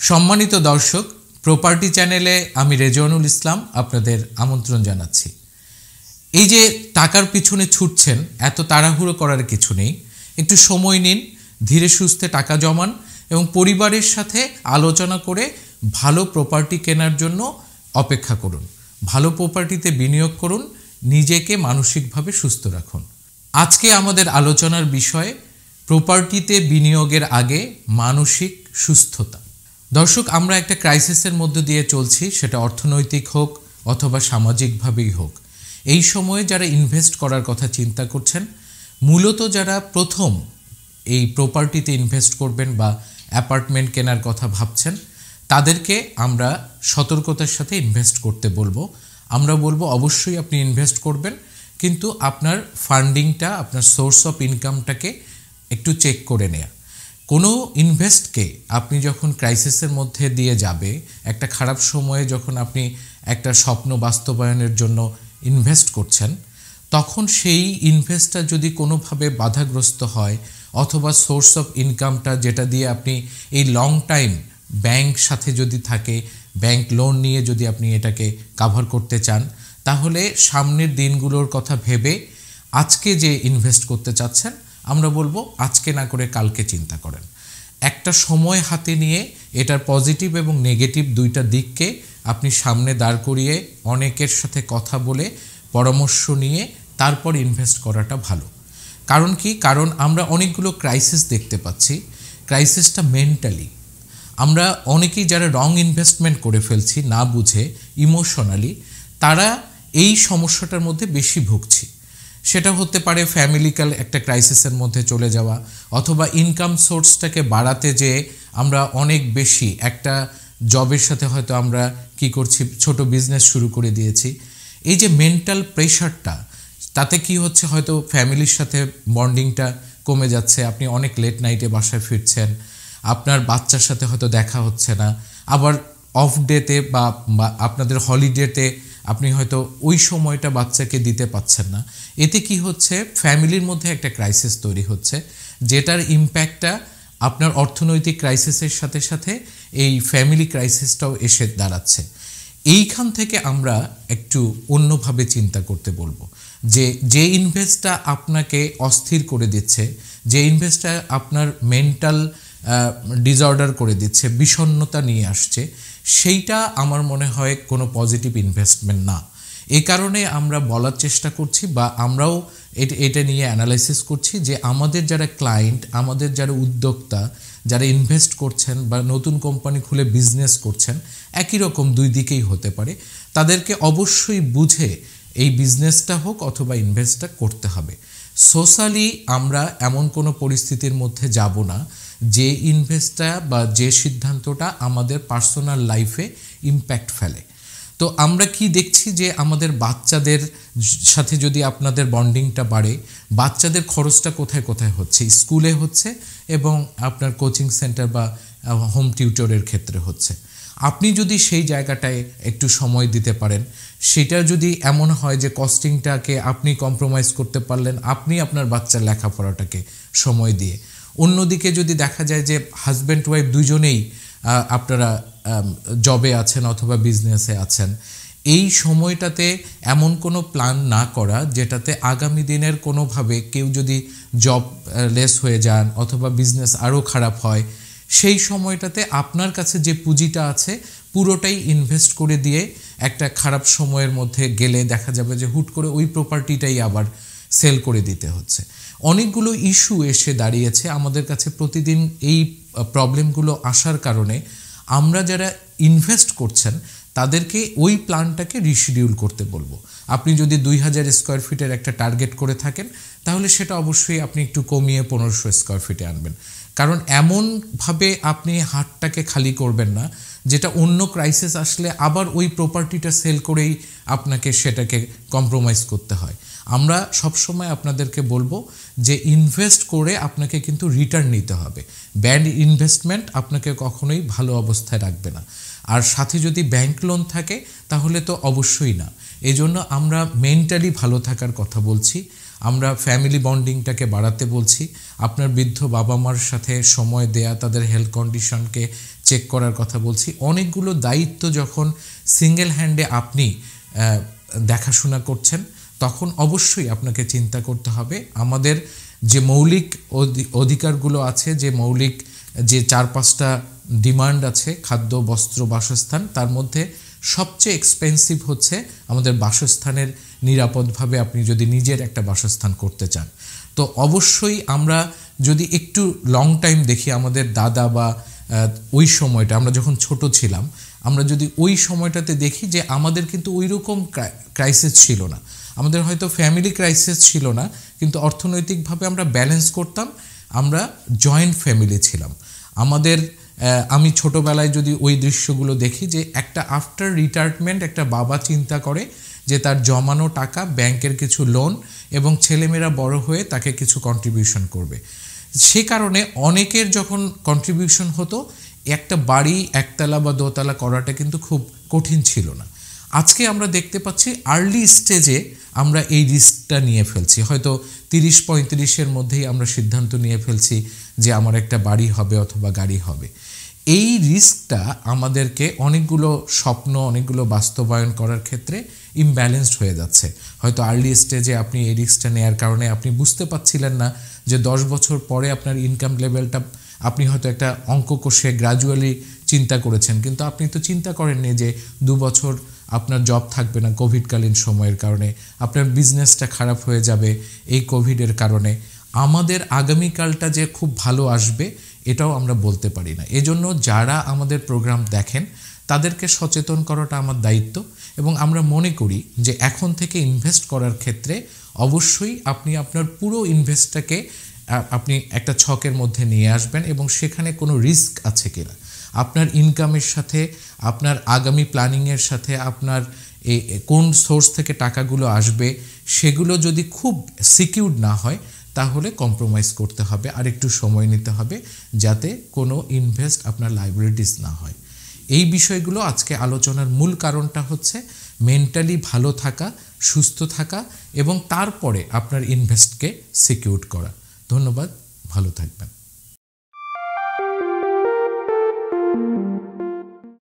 সম্মানিত দর্শক, প্রপার্টি চ্যানেলে আমি রেজওয়ানুল ইসলাম আপনাদের আমন্ত্রণ জানাচ্ছি। এই যে টাকার পিছনে ছুটছেন, এত তাড়াহুড়ো করার কিছু নেই। একটু সময় নিন, ধীরে সুস্থে টাকা জমান এবং পরিবারের সাথে আলোচনা করে ভালো প্রপার্টি কেনার জন্য অপেক্ষা করুন। ভালো প্রপার্টিতে বিনিয়োগ করুন, নিজেকে মানসিকভাবে সুস্থ রাখুন। আজকে আমাদের আলোচনার বিষয় প্রপার্টিতে বিনিয়োগের আগে মানসিক সুস্থতা। দর্শক, আমরা একটা ক্রাইসিসের মধ্য দিয়ে চলছি, সেটা অর্থনৈতিক হোক অথবা সামাজিকভাবেই হোক। এই সময়ে যারা ইনভেস্ট করার কথা চিন্তা করছেন, মূলত যারা প্রথম এই প্রপার্টিতে ইনভেস্ট করবেন বা অ্যাপার্টমেন্ট কেনার কথা ভাবছেন, তাদেরকে আমরা সতর্কতার সাথে ইনভেস্ট করতে বলবো। আমরা বলবো অবশ্যই আপনি ইনভেস্ট করবেন, কিন্তু আপনার ফান্ডিংটা, আপনার সোর্স অফ ইনকামটাকে একটু চেক করে নেয়া। কোনো ইনভেস্টকে আপনি যখন ক্রাইসিসের মধ্যে দিয়ে যাবে, একটা খারাপ সময়ে যখন আপনি একটা স্বপ্ন বাস্তবায়নের জন্য ইনভেস্ট করছেন, তখন সেই ইনভেস্টটা যদি কোনোভাবে বাধাগ্রস্ত হয় অথবা সোর্স অফ ইনকামটা যেটা দিয়ে আপনি এই লং টাইম ব্যাংক সাথে যদি থাকে, ব্যাংক লোন নিয়ে যদি আপনি এটাকে কাভার করতে চান, তাহলে সামনের দিনগুলোর কথা ভেবে আজকে যে ইনভেস্ট করতে চাচ্ছেন, আমরা বলবো আজকে না করে কালকে চিন্তা করেন। একটা সময় হাতে নিয়ে এটার পজিটিভ এবং নেগেটিভ দুইটা দিককে আপনি সামনে দাঁড় করিয়ে অনেকের সাথে কথা বলে পরামর্শ নিয়ে তারপর ইনভেস্ট করাটা ভালো। কারণ কি? কারণ আমরা অনেকগুলো ক্রাইসিস দেখতে পাচ্ছি। ক্রাইসিসটা মেন্টালি, আমরা অনেকেই যারা রং ইনভেস্টমেন্ট করে ফেলছি না বুঝে, ইমোশনালি, তারা এই সমস্যাটার মধ্যে বেশি ভুগছি। সেটা হতে পারে ফ্যামিলিক্যাল একটা ক্রাইসিসের মধ্যে চলে যাওয়া, অথবা ইনকাম সোর্সটাকে বাড়াতে যেয়ে আমরা অনেক বেশি একটা জবের সাথে হয়তো আমরা কি করছি, ছোট বিজনেস শুরু করে দিয়েছি। এই যে মেন্টাল প্রেশারটা, তাতে কি হচ্ছে, হয়তো ফ্যামিলির সাথে বন্ডিংটা কমে যাচ্ছে, আপনি অনেক লেট নাইটে বাসায় ফিরছেন, আপনার বাচ্চার সাথে হয়তো দেখা হচ্ছে না, আবার অফ ডেতে বা আপনাদের হলিডেতে আপনি হয়তো ওই সময়টা বাচ্চাকে দিতে পাচ্ছেন না। এতে কি হচ্ছে, ফ্যামিলির মধ্যে একটা ক্রাইসিস তৈরি হচ্ছে, যেটার ইম্প্যাক্টটা আপনার অর্থনৈতিক ক্রাইসিসের সাথে সাথে এই ফ্যামিলি ক্রাইসিসটাও এসে দাঁড়াচ্ছে। এইখান থেকে আমরা একটু অন্যভাবে চিন্তা করতে বলবো, যে ইনভেস্টটা আপনাকে অস্থির করে দিচ্ছে, যে ইনভেস্টটা আপনার মেন্টাল ডিসঅর্ডার করে দিচ্ছে, বিষণ্ণতা নিয়ে আসছে, সেইটা আমার মনে হয় কোনো পজিটিভ ইনভেস্টমেন্ট না। এই কারণে আমরা বলার চেষ্টা করছি বা আমরাও এটা নিয়ে অ্যানালাইসিস করছি যে আমাদের যারা ক্লায়েন্ট, আমাদের যারা উদ্যোক্তা, যারা ইনভেস্ট করছেন বা নতুন কোম্পানি খুলে বিজনেস করছেন, একই রকম দুই দিকেই হতে পারে, তাদেরকে অবশ্যই বুঝে এই বিজনেসটা হোক অথবা ইনভেস্টটা করতে হবে। সোশ্যালি আমরা এমন কোনো পরিস্থিতির মধ্যে যাব না যে ইনভেস্টটা বা যে সিদ্ধান্তটা আমাদের পার্সোনাল লাইফে ইম্প্যাক্ট ফেলে। তো আমরা কি দেখছি যে আমাদের বাচ্চাদের সাথে যদি আপনাদের বন্ডিংটা বাড়ে, বাচ্চাদের খরচটা কোথায় কোথায় হচ্ছে, স্কুলে হচ্ছে এবং আপনার কোচিং সেন্টার বা হোম টিউটরের ক্ষেত্রে হচ্ছে। আপনি যদি সেই জায়গাটায় একটু সময় দিতে পারেন, সেটা যদি এমন হয় যে কস্টিংটাকে আপনি কম্প্রোমাইজ করতে পারলেন, আপনি আপনার বাচ্চার লেখাপড়াটাকে সময় দিয়ে, অন্যদিকে যদি দেখা যায় যে হাজব্যান্ড ওয়াইফ দুজনেই আপনারা জবে আছেন অথবা বিজনেসে আছেন, এই সময়টাতে এমন কোনো প্ল্যান না করা যেটাতে আগামী দিনের কোনোভাবে কেউ যদি জব লেস হয়ে যান অথবা বিজনেস আরও খারাপ হয়, সেই সময়টাতে আপনার কাছে যে পুঁজিটা আছে পুরোটাই ইনভেস্ট করে দিয়ে একটা খারাপ সময়ের মধ্যে গেলে দেখা যাবে যে হুট করে ওই প্রপার্টিটাই আবার সেল করে দিতে হচ্ছে। অনেকগুলো ইস্যু এসে দাঁড়িয়েছে আমাদের কাছে প্রতিদিন। এই প্রবলেমগুলো আসার কারণে আমরা যারা ইনভেস্ট করছেন তাদেরকে ওই প্ল্যানটাকে রিশিডিউল করতে বলবো। আপনি যদি 2000 স্কোয়ার ফিটের একটা টার্গেট করে থাকেন, তাহলে সেটা অবশ্যই আপনি একটু কমিয়ে 1500 স্কোয়ার ফিটে আনবেন। কারণ এমনভাবে আপনি হাতটাকে খালি করবেন না যেটা অন্য ক্রাইসিস আসলে আবার ওই প্রপার্টিটা সেল করেই আপনাকে সেটাকে কম্প্রোমাইজ করতে হয়। আমরা সবসময় আপনাদেরকে বলবো যে ইনভেস্ট করে আপনাকে কিন্তু রিটার্ন নিতে হবে। ব্যাড ইনভেস্টমেন্ট আপনাকে কখনোই ভালো অবস্থায় রাখবে না। আর সাথে যদি ব্যাংক লোন থাকে তাহলে তো অবশ্যই না। এই জন্য আমরা মেন্টালি ভালো থাকার কথা বলছি, আমরা ফ্যামিলি বন্ডিংটাকে বাড়াতে বলছি, আপনার বৃদ্ধ বাবা মার সাথে সময় দেয়া, তাদের হেলথ কন্ডিশনকে চেক করার কথা বলছি। অনেকগুলো দায়িত্ব যখন সিঙ্গেল হ্যান্ডে আপনি দেখাশোনা করছেন, তখন অবশ্যই আপনাকে চিন্তা করতে হবে আমাদের যে মৌলিক অধিকারগুলো আছে, যে মৌলিক যে 4-5টা ডিমান্ড আছে, খাদ্য, বস্ত্র, বাসস্থান, তার মধ্যে সবচেয়ে এক্সপেন্সিভ হচ্ছে আমাদের বাসস্থানের নিরাপদভাবে আপনি যদি নিজের একটা বাসস্থান করতে চান। তো অবশ্যই আমরা যদি একটু লং টাইম দেখি, আমাদের দাদা বা ওই সময়টা আমরা যখন ছোট ছিলাম, আমরা যদি ওই সময়টাতে দেখি যে আমাদের কিন্তু ওই রকম ক্রাইসিস ছিল না। আমাদের হয়তো ফ্যামিলি ক্রাইসিস ছিল না, কিন্তু অর্থনৈতিকভাবে আমরা ব্যালেন্স করতাম। আমরা জয়েন্ট ফ্যামিলি ছিলাম। আমি ছোটোবেলায় যদি ওই দৃশ্যগুলো দেখি যে একটা আফটার রিটায়ারমেন্ট একটা বাবা চিন্তা করে যে তার জমানো টাকা, ব্যাংকের কিছু লোন এবং ছেলেমেয়েরা বড় হয়ে তাকে কিছু কন্ট্রিবিউশন করবে। সে কারণে অনেকের যখন কন্ট্রিবিউশন হতো, একটা বাড়ি একতলা বা দোতলা করাটা কিন্তু খুব কঠিন ছিল না। আজকে আমরা দেখতে পাচ্ছি আর্লি স্টেজে আমরা এই রিস্কটা নিয়ে ফেলছি। হয়তো 30-35-এর মধ্যেই আমরা সিদ্ধান্ত নিয়ে ফেলছি যে আমার একটা বাড়ি হবে অথবা গাড়ি হবে। এই রিস্কটা আমাদেরকে অনেকগুলো স্বপ্ন, অনেকগুলো বাস্তবায়ন করার ক্ষেত্রে ইমব্যালেন্সড হয়ে যাচ্ছে। হয়তো আর্লি স্টেজে আপনি এই রিস্কটা নেওয়ার কারণে আপনি বুঝতে পারছিলেন না যে 10 বছর পরে আপনার ইনকাম লেভেলটা, আপনি হয়তো একটা অঙ্ক কষে গ্র্যাজুয়ালি চিন্তা করেছেন, কিন্তু আপনি তো চিন্তা করেননি যে 2 বছর আপনার জব থাকবে না কোভিডকালীন সময়ের কারণে, আপনার বিজনেসটা খারাপ হয়ে যাবে এই কোভিডের কারণে। আমাদের আগামীকালটা যে খুব ভালো আসবে এটাও আমরা বলতে পারি না। এজন্য যারা আমাদের প্রোগ্রাম দেখেন তাদেরকে সচেতন করাটা আমার দায়িত্ব, এবং আমরা মনে করি যে এখন থেকে ইনভেস্ট করার ক্ষেত্রে অবশ্যই আপনি আপনার পুরো ইনভেস্টটাকে আপনি একটা ছকের মধ্যে নিয়ে আসবেন এবং সেখানে কোনো রিস্ক আছে কিনা, আপনার ইনকামের সাথে, আপনার আগামী প্ল্যানিংয়ের সাথে, আপনার কোন সোর্স থেকে টাকাগুলো আসবে সেগুলো যদি খুব সিকিউরড না হয় তাহলে কম্প্রোমাইজ করতে হবে, আর একটু সময় নিতে হবে যাতে কোনো ইনভেস্ট আপনার লাইবিলিটিস না হয়। এই বিষয়গুলো আজকে আলোচনার মূল কারণটা হচ্ছে মেন্টালি ভালো থাকা, সুস্থ থাকা এবং তারপরে আপনার ইনভেস্টকে সিকিউর করা। ধন্যবাদ, ভালো থাকবেন।